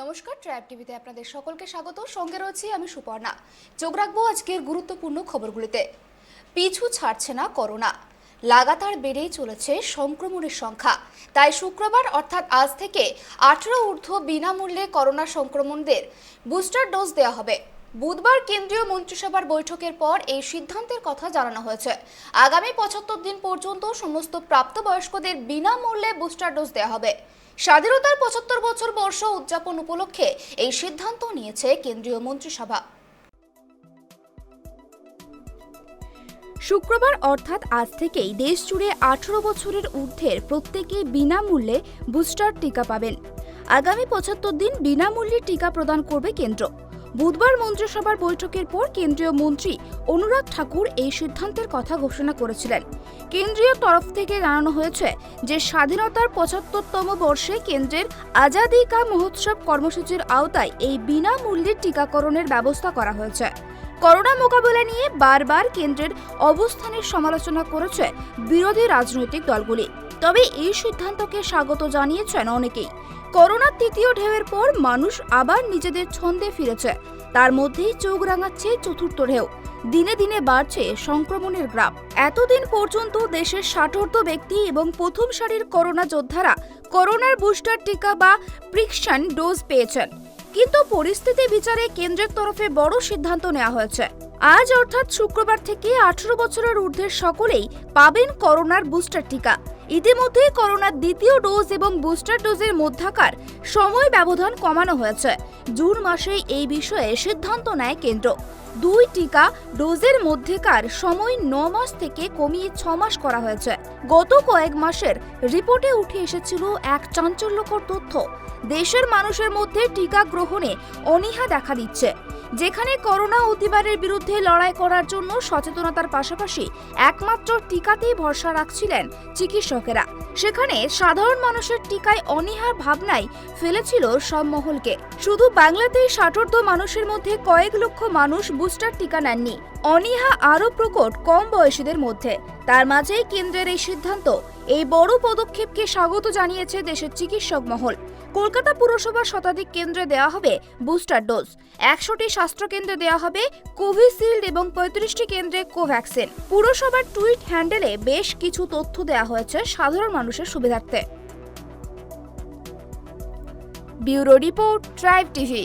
নমস্কার, ট্রাইব টিভিতে আপনাদের সকলকে স্বাগত। সঙ্গে রয়েছি আমি সুপর্ণা। চোখ রাখবো আজকের গুরুত্বপূর্ণ খবরগুলিতে। পিছু ছাড়ছে না করোনা, লাগাতার বেড়েই চলেছে সংক্রমণের সংখ্যা। তাই শুক্রবার অর্থাৎ আজ থেকে 18 ঊর্ধ্ব বিনামূল্যে করোনা সংক্রমণদের বুস্টার ডোজ দেওয়া হবে। বুধবার কেন্দ্রীয় মন্ত্রিসভার বৈঠকের পর এই সিদ্ধান্তের কথা জানানো হয়েছে। আগামী 75 দিন পর্যন্ত সমস্ত প্রাপ্তবয়স্কদের বিনামূল্যে বুস্টার ডোজ দেওয়া হবে। স্বাধীনতার 75 বছর বর্ষ উদযাপন উপলক্ষে এই সিদ্ধান্ত নিয়েছে কেন্দ্রীয় মন্ত্রিসভা। শুক্রবার অর্থাৎ আজ থেকেই দেশ জুড়ে 18 বছরের ঊর্ধ্বের প্রত্যেকেই বিনামূল্যে বুস্টার টিকা পাবেন। আগামী 75 দিন বিনামূল্যে টিকা প্রদান করবে কেন্দ্র। বুধবার মন্ত্রিসভার বৈঠকের পর কেন্দ্রীয় মন্ত্রী অনুরাগ ঠাকুর এই সিদ্ধান্তের কথা ঘোষণা করেছিলেন। কেন্দ্রীয় তরফ থেকে জানানো হয়েছে যে স্বাধীনতার 75তম বর্ষে কেন্দ্রের আজাদি কা মহোৎসব কর্মসূচির আওতায় এই বিনামূল্যে টিকাকরণের ব্যবস্থা করা হয়েছে। করোনা মোকাবিলা নিয়ে বারবার কেন্দ্রের অবস্থানের সমালোচনা করেছে বিরোধী রাজনৈতিক দলগুলি। তবে এই সিদ্ধান্তকে স্বাগত জানিয়েছেন অনেকেই। করোনার তৃতীয় ঢেউয়ের পর মানুষ আবার নিজেদের ছন্দে ফিরেছে। তার মধ্যেই চোখ রাঙাচ্ছে চতুর্থ ঢেউ। দিনে দিনে বাড়ছে সংক্রমণের গ্রাফ। এতদিন পর্যন্ত দেশের 60 ব্যক্তি এবং প্রথম সারির করোনা যোদ্ধারা করোনার বুস্টার টিকা বা প্রিকশন ডোজ পেয়েছেন। কিন্তু পরিস্থিতি বিচারে কেন্দ্রের তরফে বড় সিদ্ধান্ত নেওয়া হয়েছে। আজ অর্থাৎ শুক্রবার থেকে 18 বছরের ঊর্ধ্বের সকলেই পাবেন করোনার বুস্টার টিকা। ইতিমধ্যে করোনার দ্বিতীয় ডোজ এবং বুস্টার ডোজের মধ্যকার সময় ব্যবধান কমানো হয়েছে। জুন মাসেই এই বিষয়ে সিদ্ধান্ত নেয় কেন্দ্র। 2 টিকা ডোজের মধ্যকার সময় 9 মাস থেকে কমিয়ে 6 মাস করা হয়েছে। গত কয়েক মাসের রিপোর্টে উঠে এসেছিল এক চাঞ্চল্যকর তথ্য। দেশের মানুষের মধ্যে টিকা গ্রহণে অনীহা দেখা দিচ্ছে। যেখানে করোনা অতিবারের বিরুদ্ধে লড়াই করার জন্য সচেতনতার পাশাপাশি একমাত্র টিকাতেই ভরসা রাখছিলেন চিকিৎসকেরা, সেখানে সাধারণ মানুষের টিকায় অনীহার ভাবনাই ফেলেছিল সব মহলকে। শুধু বাংলাতেই 60 মানুষের মধ্যে কয়েক লক্ষ মানুষ বুস্টার টিকা নেননি। অনীহা আরও প্রকট কম বয়সীদের মধ্যে। তার মাঝেই কেন্দ্রের এই সিদ্ধান্ত, এই বড় পদক্ষেপকে স্বাগত জানিয়েছে দেশের চিকিৎসক মহল। কলকাতা পুরসভার শতাধিক কেন্দ্রে দেওয়া হবে বুস্টার ডোজ। 100টি স্বাস্থ্য কেন্দ্রে দেওয়া হবে কোভিশিল্ড এবং 35টি কেন্দ্রে কোভ্যাক্সিন। পুরসভার টুইট হ্যান্ডেলে বেশ কিছু তথ্য দেওয়া হয়েছে সাধারণ মানুষের সুবিধার্থে। Bureau report, tribe TV.